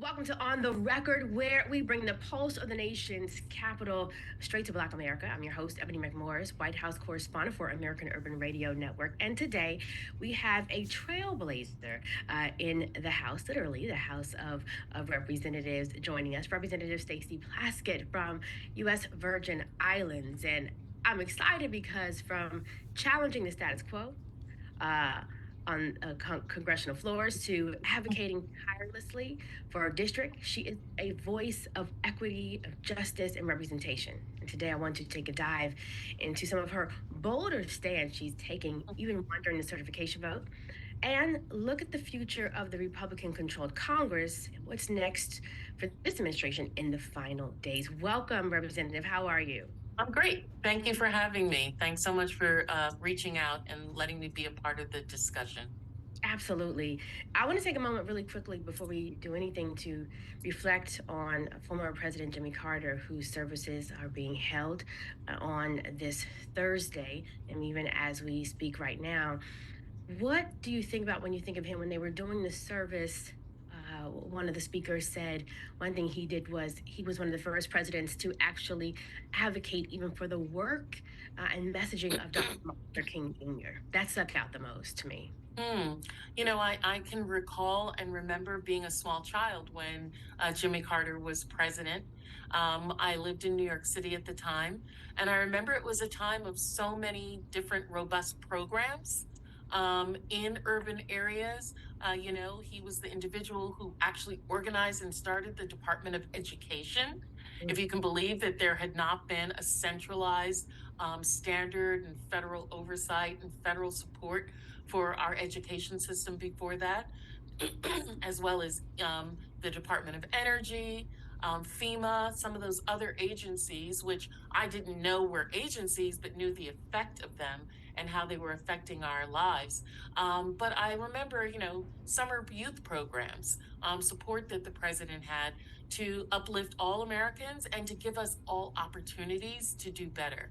Welcome to On the Record, where we bring the pulse of the nation's capital straight to Black America. I'm your host, Ebony McMorris, White House correspondent for American Urban Radio Network. And today we have a trailblazer in the House, literally the House of Representatives, joining us, Representative Stacey Plaskett from U.S. Virgin Islands. And I'm excited because from challenging the status quo, on congressional floors to advocating tirelessly for our district. She is a voice of equity, of justice, and representation. And today I want to take a dive into some of her bolder stands she's taking, even during the certification vote, and look at the future of the Republican-controlled Congress. What's next for this administration in the final days? Welcome, Representative. How are you? I'm great. Thank you for having me. Thanks so much for reaching out and letting me be a part of the discussion. Absolutely. I want to take a moment really quickly before we do anything to reflect on former President Jimmy Carter, whose services are being held on this Thursday, and even as we speak right now. What do you think about when you think of him when they were doing the service? One of the speakers said one thing he did was he was one of the first presidents to actually advocate even for the work and messaging of Dr. Martin Luther King Jr. That stuck out the most to me. I can recall and remember being a small child when Jimmy Carter was president. I lived in New York City at the time, and I remember it was a time of so many different robust programs in urban areas. He was the individual who actually organized and started the Department of Education. If you can believe that there had not been a centralized standard and federal oversight and federal support for our education system before that, as well as the Department of Energy, FEMA, some of those other agencies, which I didn't know were agencies, but knew the effect of them and how they were affecting our lives. But I remember, summer youth programs, support that the president had to uplift all Americans and to give us all opportunities to do better.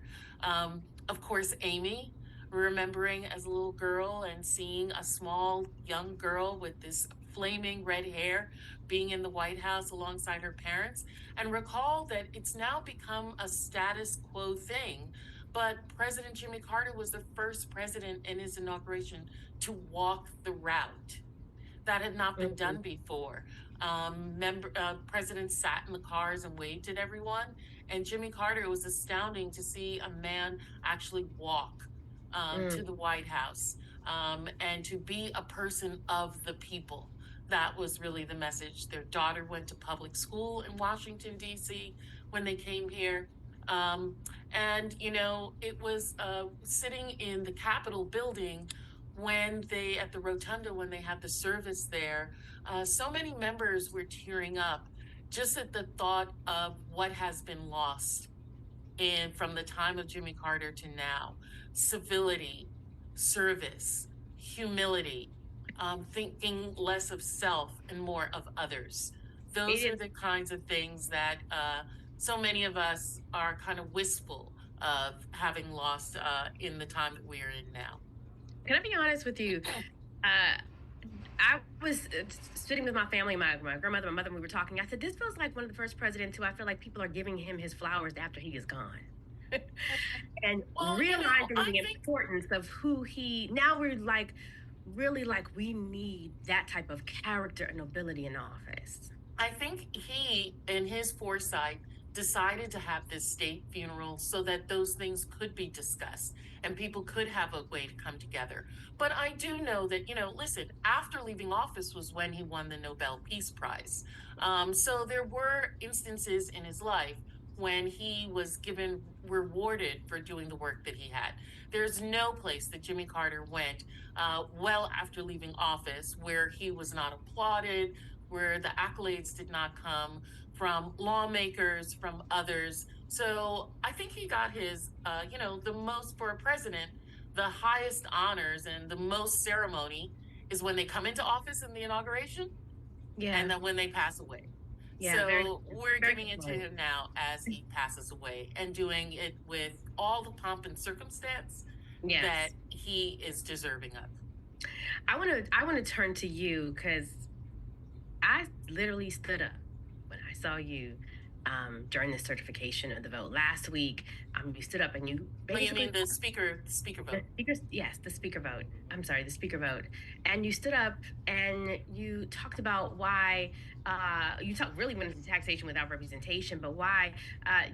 Of course, Amy, remembering as a little girl and seeing a small young girl with this flaming red hair being in the White House alongside her parents, and recall that it's now become a status quo thing. But President Jimmy Carter was the first president in his inauguration to walk the route. That had not been done before. Presidents sat in the cars and waved at everyone. And Jimmy Carter, it was astounding to see a man actually walk to the White House and to be a person of the people. That was really the message. Their daughter went to public school in Washington, D.C. when they came here. It was sitting in the Capitol building when at the rotunda, when they had the service there, so many members were tearing up just at the thought of what has been lost from the time of Jimmy Carter to now. Civility, service, humility, thinking less of self and more of others. Those are the kinds of things that so many of us are kind of wistful of having lost in the time that we are in now. Can I be honest with you? I was sitting with my family, my grandmother, my mother, and we were talking. I said, this feels like one of the first presidents who I feel like people are giving him his flowers after he is gone. And realizing the importance of who now we're like, really like we need that type of character and nobility in office. I think he, in his foresight, decided to have this state funeral so that those things could be discussed and people could have a way to come together. But I do know that, listen, after leaving office was when he won the Nobel Peace Prize. So there were instances in his life when he was rewarded for doing the work that he had. There's no place that Jimmy Carter went well after leaving office where he was not applauded, where the accolades did not come from lawmakers, from others. So I think he got his, the most for a president, the highest honors and the most ceremony is when they come into office in the inauguration, and then when they pass away. So we're giving it to him now as he passes away and doing it with all the pomp and circumstance that he is deserving of. I want to turn to you because I literally stood up when I saw you during the certification of the vote last week. You stood up and you Oh, you basically mean the speaker the vote? speaker, yes, the speaker vote. I'm sorry, the speaker vote. And you stood up and you talked about why you talked really went into taxation without representation, but why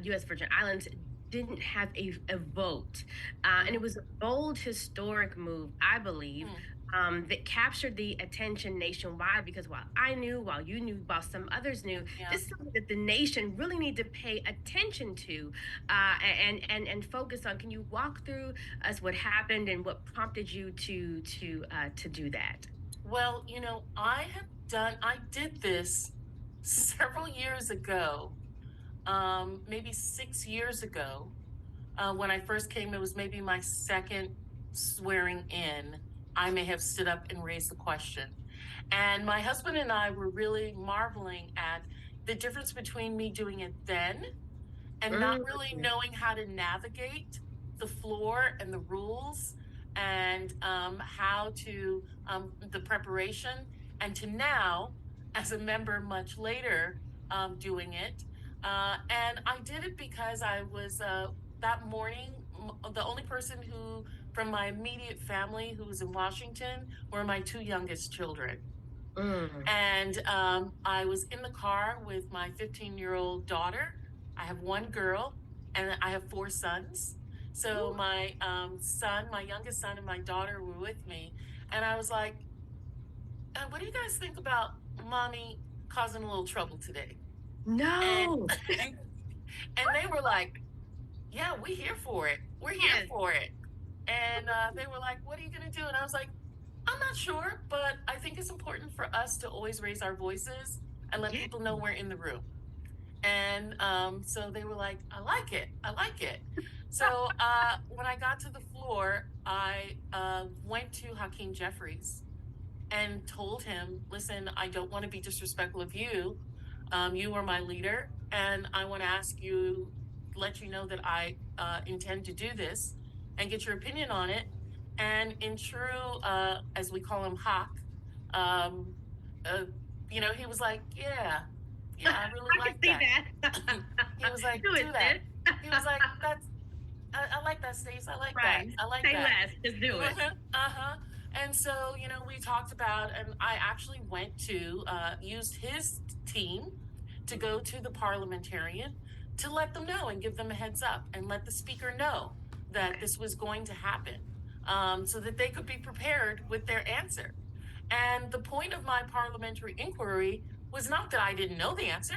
U.S. Virgin Islands didn't have a vote. And it Mm-hmm. was a bold, historic move, I believe, Mm, that captured the attention nationwide because while I knew, while you knew, while some others knew, yeah. this is something that the nation really need to pay attention to and focus on. Can you walk through us what happened and what prompted you to do that? Well, I did this several years ago, maybe 6 years ago. When I first came, it was maybe my second swearing in. I may have stood up and raised the question. And my husband and I were really marveling at the difference between me doing it then and not Mm, really knowing how to navigate the floor and the rules and how to the preparation, and to now as a member much later doing it. And I did it because I was that morning the only person who from my immediate family who was in Washington were my two youngest children. mm. And I was in the car with my 15-year-old daughter. I have one girl, and I have four sons. So Ooh, my my youngest son, and my daughter were with me. And I was like, what do you guys think about mommy causing a little trouble today? And no. and they were like, yeah, we're here for it. We're here Yes. for it. And they were like, what are you going to do? And I was like, I'm not sure, but I think it's important for us to always raise our voices and let Yeah. people know we're in the room. And so they were like, I like it. I like it. So when I got to the floor, I went to Hakeem Jeffries and told him, listen, I don't want to be disrespectful of you. You are my leader, and I want to ask you, let you know that I intend to do this and get your opinion on it. And in true, as we call him, Hawk, um, uh, he was like, yeah, I really I can like see that. that. He was like, Do it, do that. sis. He was like, I like that, Stace. I like that. Right. I like Say that. less. Just do it. Uh-huh. And so, we talked about, and I actually went to, used his team to go to the parliamentarian to let them know and give them a heads up and let the speaker know that Okay. this was going to happen, so that they could be prepared with their answer. And the point of my parliamentary inquiry was not that I didn't know the answer.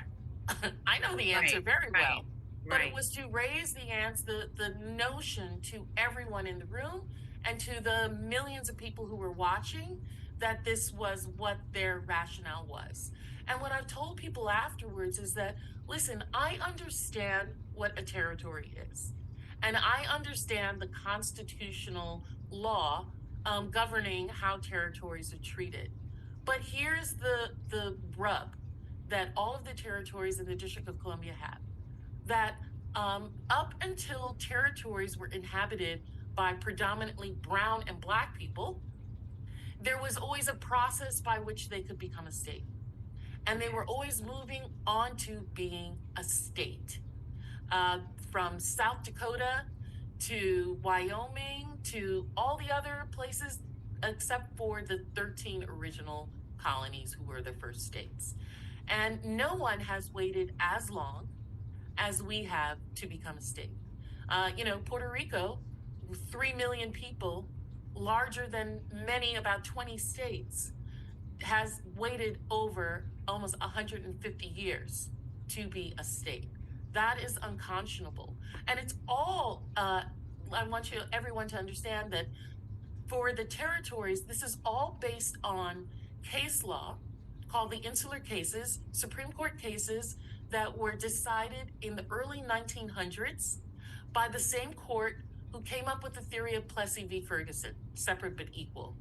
I know the answer Right. very Right. well, but it Right. was to raise the notion to everyone in the room and to the millions of people who were watching that this was what their rationale was. And what I've told people afterwards is that, listen, I understand what a territory is, and I understand the constitutional law governing how territories are treated. But here's the rub that all of the territories in the District of Columbia have, that up until territories were inhabited by predominantly brown and black people, there was always a process by which they could become a state. And they were Yes. always moving on to being a state. Uh, from South Dakota to Wyoming to all the other places except for the 13 original colonies who were the first states. And no one has waited as long as we have to become a state. Puerto Rico, 3 million people, larger than many, about 20 states, has waited over almost 150 years to be a state. That is unconscionable. And it's all, I want everyone to understand that for the territories, this is all based on case law called the Insular Cases, Supreme Court cases that were decided in the early 1900s by the same court who came up with the theory of Plessy v. Ferguson, separate but equal.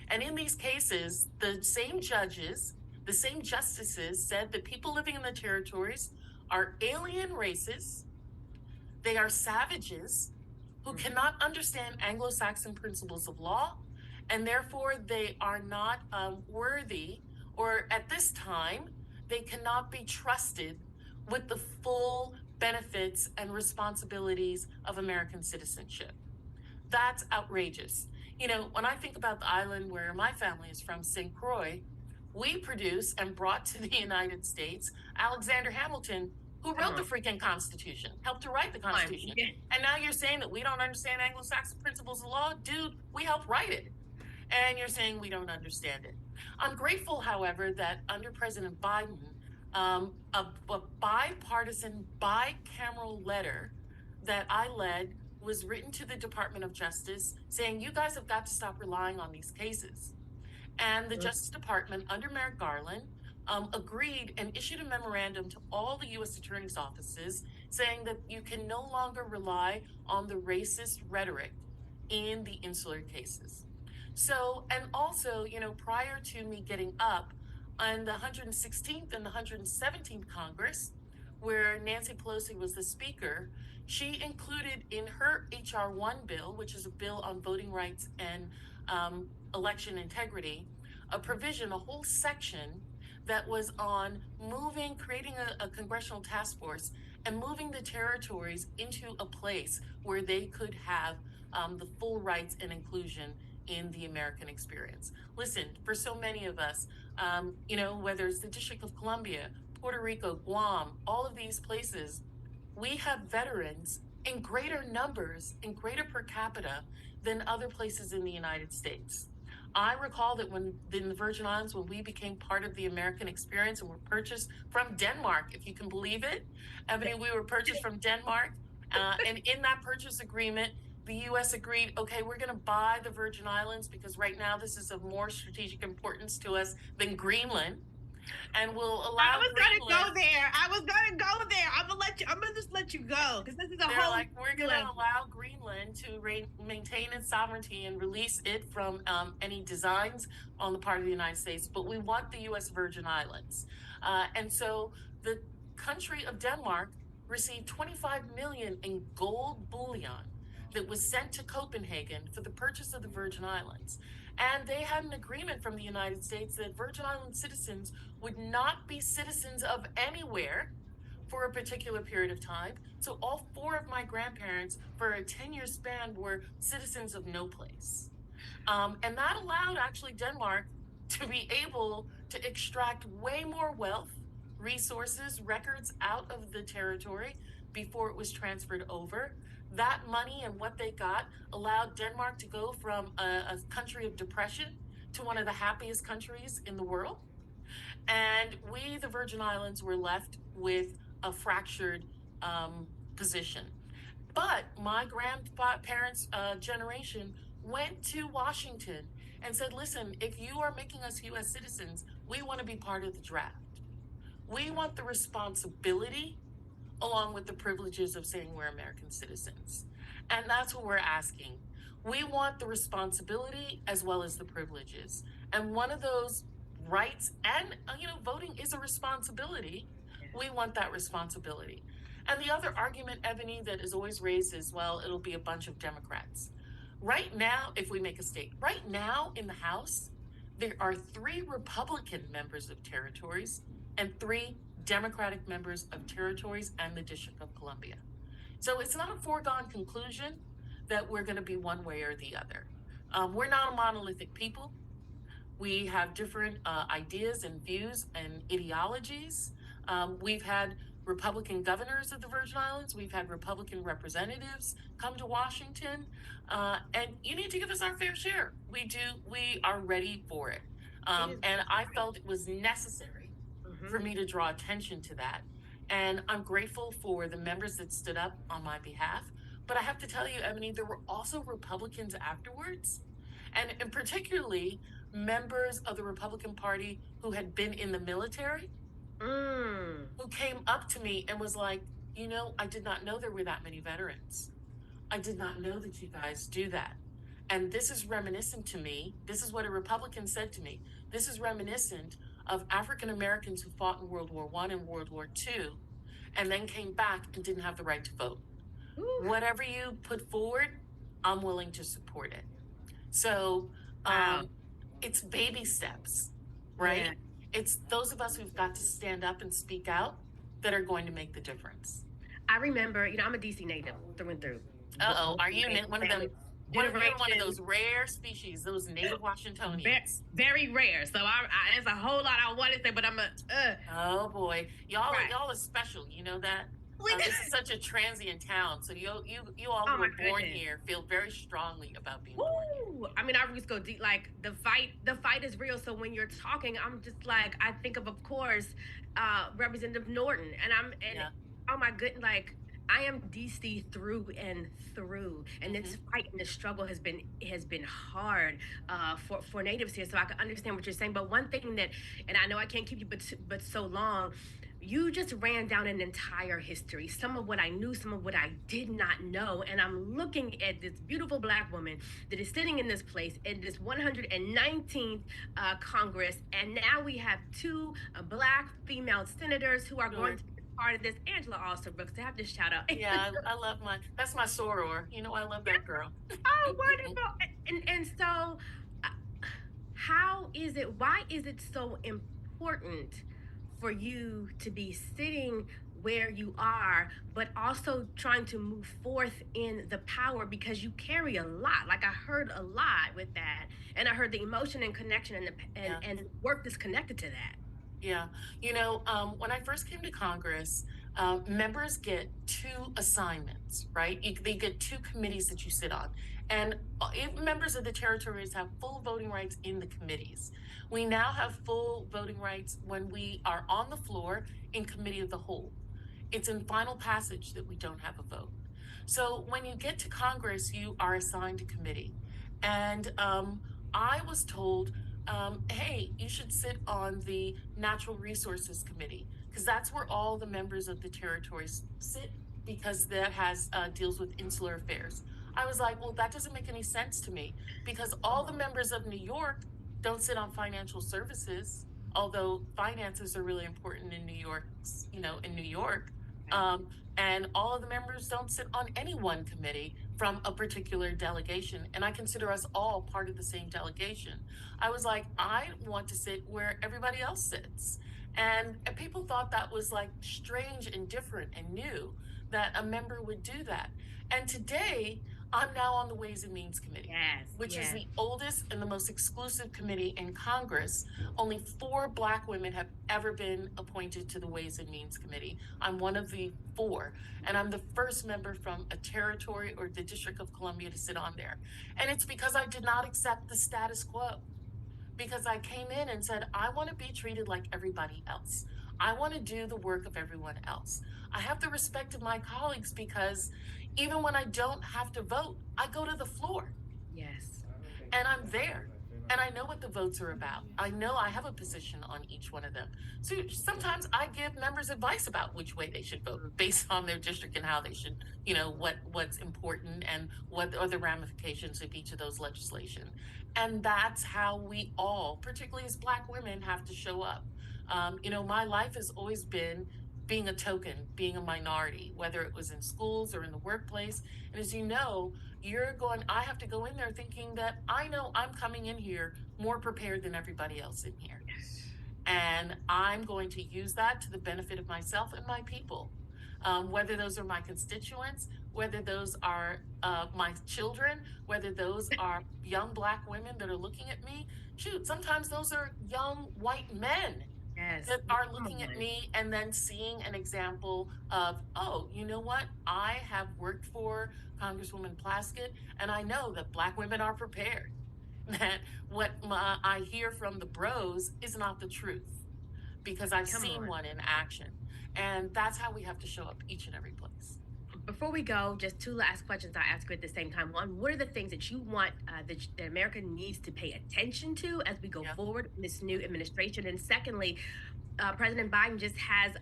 And in these cases, the same judges, the same justices said that people living in the territories are alien races, they are savages who Mm. cannot understand Anglo-Saxon principles of law, and therefore they are not worthy or at this time, they cannot be trusted with the full benefits and responsibilities of American citizenship. That's outrageous. When I think about the island where my family is from, St. Croix, we produced and brought to the United States Alexander Hamilton, who Come wrote the on. freaking Constitution, helped to write the Come on. Constitution. And now you're saying that we don't understand Anglo-Saxon principles of law? Dude, we helped write it. And you're saying we don't understand it. I'm grateful, however, that under President Biden, a bipartisan, bicameral letter that I led was written to the Department of Justice saying, you guys have got to stop relying on these cases. And the Justice Department, under Merrick Garland, agreed and issued a memorandum to all the U.S. attorney's offices saying that you can no longer rely on the racist rhetoric in the insular cases. So, and also, prior to me getting up on the 116th and the 117th Congress, where Nancy Pelosi was the speaker, she included in her H.R. 1 bill, which is a bill on voting rights and election integrity, a provision, a whole section that was on creating a congressional task force and moving the territories into a place where they could have the full rights and inclusion in the American experience. Listen, for so many of us, whether it's the District of Columbia, Puerto Rico, Guam, all of these places, we have veterans in greater numbers, in greater per capita than other places in the United States. I recall that when in the Virgin Islands, when we became part of the American experience and were purchased from Denmark, if you can believe it, Ebony, we were purchased from Denmark. And in that purchase agreement, the U.S. agreed, okay, we're going to buy the Virgin Islands because right now this is of more strategic importance to us than Greenland. And we'll allow. I was gonna go there. I'm gonna just let you go because this is a They're whole. like, we're going to allow Greenland to maintain its sovereignty and release it from any designs on the part of the United States, but we want the U.S. Virgin Islands. And so the country of Denmark received 25 million in gold bullion that was sent to Copenhagen for the purchase of the Virgin Islands. And they had an agreement from the United States that Virgin Island citizens would not be citizens of anywhere for a particular period of time. So all four of my grandparents for a 10-year span were citizens of no place. And that allowed actually Denmark to be able to extract way more wealth, resources, records out of the territory before it was transferred over. That money and what they got allowed Denmark to go from a country of depression to one of the happiest countries in the world. And we, the Virgin Islands, were left with a fractured position. But my grandparents' generation went to Washington and said, listen, if you are making us U.S. citizens, we want to be part of the draft. We want the responsibility along with the privileges of saying we're American citizens. And that's what we're asking. We want the responsibility as well as the privileges. And one of those rights and, voting is a responsibility. We want that responsibility. And the other argument, Ebony, that is always raised is, well, it'll be a bunch of Democrats. Right now, if we make a state, right now in the House, there are 3 Republican members of territories and 3 Democratic members of territories and the District of Columbia. So it's not a foregone conclusion that we're going to be one way or the other. We're not a monolithic people. We have different ideas and views and ideologies. We've had Republican governors of the Virgin Islands. We've had Republican representatives come to Washington. And you need to give us our fair share. We do. We are ready for it. And I felt it was necessary for me to draw attention to that. And I'm grateful for the members that stood up on my behalf. But I have to tell you, Ebony, there were also Republicans afterwards, and particularly members of the Republican Party who had been in the military, who came up to me and was like, I did not know there were that many veterans. I did not know that you guys do that. And this is reminiscent to me. This is what a Republican said to me. This is reminiscent of African Americans who fought in World War I and World War II and then came back and didn't have the right to vote. Ooh. Whatever you put forward, I'm willing to support it. So it's baby steps, right? It's those of us who've got to stand up and speak out that are going to make the difference. I remember, I'm a DC native through and through. Uh-oh, Born are and you raised one of family, them? You're one of generation. those rare species, those native Washingtonians. Very rare. So there's a whole lot I want to say, but I'm Oh boy, right. y'all are special. You know that. This is such a transient town, so you all Oh who my are born goodness. here feel very strongly about being born here. Woo! I mean, our roots go deep. Like the fight is real. So when you're talking, I'm just like, I think of course, Representative Norton, and Yeah. oh my goodness, like I am DC through and through, and this Hmm. fight and this struggle has been hard for natives here. So I can understand what you're saying. But one thing that, and I know I can't keep you but so long. You just ran down an entire history, some of what I knew, some of what I did not know. And I'm looking at this beautiful Black woman that is sitting in this place in this 119th Congress. And now we have two Black female senators who are going Sure. to be part of this. Angela also Brooks, to have this shout out. Yeah, I love that's my soror. You know, I love that girl. Oh, wonderful. And so, uh, why is it so important for you to be sitting where you are, but also trying to move forth in the power because you carry a lot? Like I heard a lot with that, and I heard the emotion and connection Yeah. and work that's connected to that. Yeah. When I first came to Congress, members get two assignments, right? They get two committees that you sit on. And members of the territories have full voting rights in the committees. We now have full voting rights when we are on the floor in committee of the whole. It's in final passage that we don't have a vote. So when you get to Congress, you are assigned a committee. And I was told, hey, you should sit on the Natural Resources Committee because that's where all the members of the territories sit because that has deals with insular affairs. I was like, well, that doesn't make any sense to me because all the Oh, members of New York don't sit on financial services, although finances are really important in New York's, in New York. okay. Um, and all of the members don't sit on any one committee from a particular delegation. And I consider us all part of the same delegation. I was like, I want to sit where everybody else sits. And people thought that was like strange and different and new that a member would do that. And today, I'm now on the Ways and Means Committee, Yes, which is yes. the oldest and the most exclusive committee in Congress. Only 4 Black women have ever been appointed to the Ways and Means Committee. I'm one of the 4, and I'm the first member from a territory or the District of Columbia to sit on there. And it's because I did not accept the status quo, because I came in and said, I want to be treated like everybody else. I want to do the work of everyone else. I have the respect of my colleagues because even when I don't have to vote, I go to the floor Yes. and I'm there. And I know what the votes are about. I know I have a position on each one of them. So sometimes I give members advice about which way they should vote based on their district and how they should, what's important and what are the ramifications of each of those legislation. And that's how we all, particularly as Black women, have to show up. My life has always been being a token, being a minority, whether it was in schools or in the workplace. And as you know, I have to go in there thinking that I know I'm coming in here more prepared than everybody else in here. And I'm going to use that to the benefit of myself and my people. Whether those are my constituents, whether those are my children, whether those are young Black women that are looking at me. Shoot, sometimes those are young white men Yes. that are Come looking at on. me and then seeing an example of, oh, you know what? I have worked for Congresswoman Plaskett, and I know that Black women are prepared. That I hear from the bros is not the truth because I've Come seen on. one in action. And that's how we have to show up each and every place. Before we go, just two last questions I ask you at the same time. One, what are the things that you want that America needs to pay attention to as we go Yeah. forward in this new administration? And secondly, President Biden just has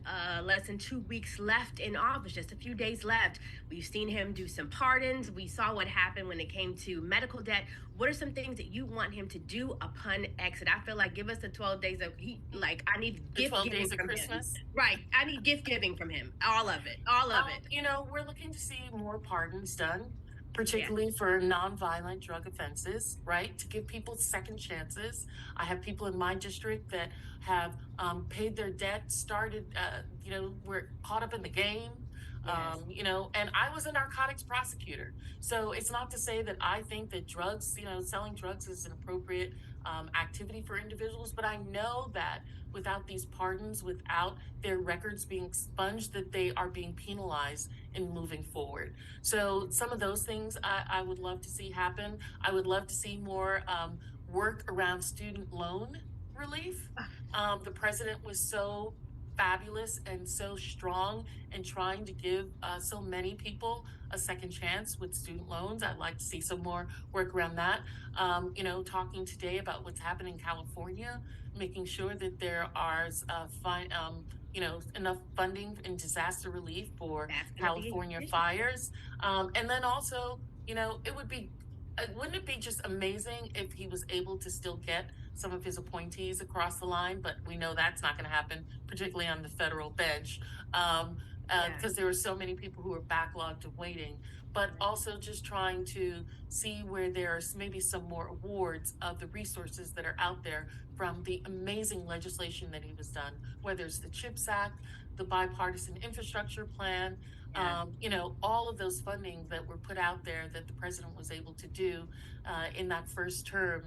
less than 2 weeks left in office, just a few days left. We've seen him do some pardons. We saw what happened when it came to medical debt. What are some things that you want him to do upon exit? I feel like give us the 12 days of I need The gift 12 giving days of from him. Christmas. Right. I need gift giving from him. All of it. All of it. We're looking to see more pardons done, Yeah. particularly for nonviolent drug offenses, right? To give people second chances. I have people in my district that have paid their debt, started, were caught up in the game, Yes. and I was a narcotics prosecutor. So it's not to say that I think that drugs, selling drugs is an appropriate activity for individuals, but I know that without these pardons, without their records being expunged, that they are being penalized in moving forward. So some of those things I would love to see happen. I would love to see more work around student loan relief. The president was so fabulous and so strong in trying to give so many people a second chance with student loans. I'd like to see some more work around that. Talking today about what's happening in California, making sure that there are enough funding in disaster relief for That's going to be an California issue. fires. And then also, wouldn't it be just amazing if he was able to still get some of his appointees across the line? But we know that's not going to happen, particularly on the federal bench, Yeah. because there were so many people who were backlogged and waiting. But also just trying to see where there's maybe some more awards of the resources that are out there from the amazing legislation that he was done, whether it's the CHIPS Act, the bipartisan infrastructure plan, Yeah. all of those funding that were put out there that the president was able to do in that first term,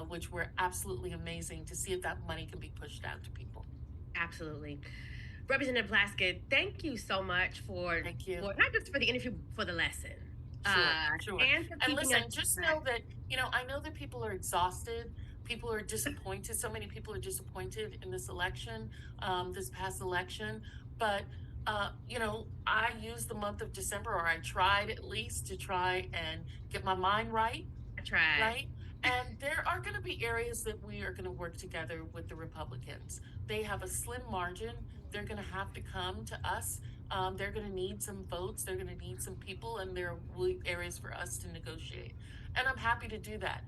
which were absolutely amazing to see if that money can be pushed out to people. Absolutely. Representative Plaskett, thank you so much Thank you. for not just for the interview, for the lesson, Sure, sure. and for And keeping us listen, on just track. know that, I know that people are exhausted. People are disappointed. So many people are disappointed in this election, this past election. But, I used the month of December, or I tried at least to try and get my mind right, I tried. right? And there are going to be areas that we are going to work together with the Republicans. They have a slim margin. They're going to have to come to us. They're going to need some votes. They're going to need some people, and there will be areas for us to negotiate. And I'm happy to do that.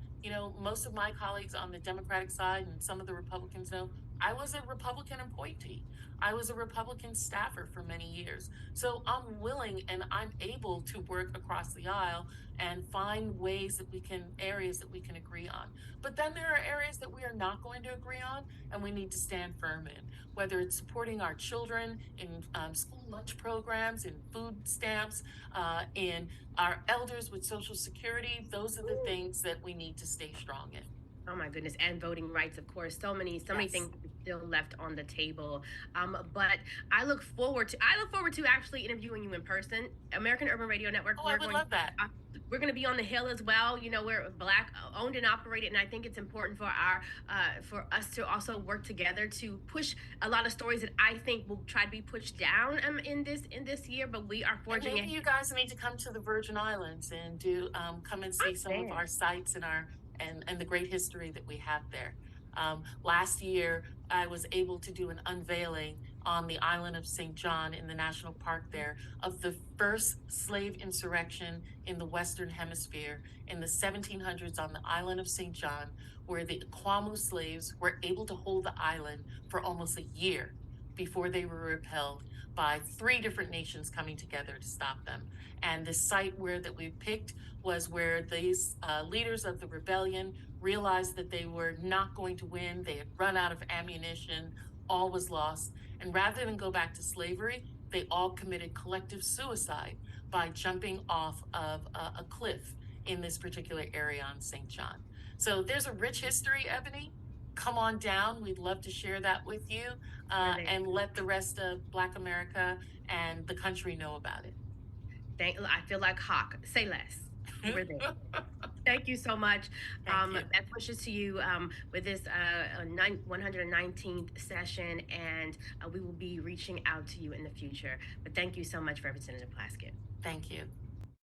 Most of my colleagues on the Democratic side and some of the Republicans know I was a Republican appointee. I was a Republican staffer for many years. So I'm willing and I'm able to work across the aisle and find areas that we can agree on. But then there are areas that we are not going to agree on, and we need to stand firm in, whether it's supporting our children in school lunch programs, in food stamps, in our elders with Social Security. Those are the things that we need to stay strong in. Oh my goodness, and voting rights, of course. So many Yes. things still left on the table. But I look forward to actually interviewing you in person. American Urban Radio Network. Oh, I would love that. We're going to be on the Hill as well. We're Black owned and operated, and I think it's important for our for us to also work together to push a lot of stories that I think will try to be pushed down in this year. But we are And forging maybe ahead. you guys need to come to the Virgin Islands and come and see I'm some of there. our sites and the great history that we have there. Last year, I was able to do an unveiling on the island of St. John in the national park there of the first slave insurrection in the Western Hemisphere in the 1700s on the island of St. John, where the Aquamu slaves were able to hold the island for almost a year before they were repelled by three different nations coming together to stop them. And the site that we picked was where these leaders of the rebellion realized that they were not going to win. They had run out of ammunition. All was lost. And rather than go back to slavery, they all committed collective suicide by jumping off of a cliff in this particular area on St. John. So there's a rich history, Ebony. Come on down. We'd love to share that with you We're there. and let the rest of Black America and the country know about it. I feel like Hawk. Say less. We're there. Thank you so much. Thank you. Best wishes to you with this 119th session, and we will be reaching out to you in the future. But thank you so much, Representative Plaskett. Thank you.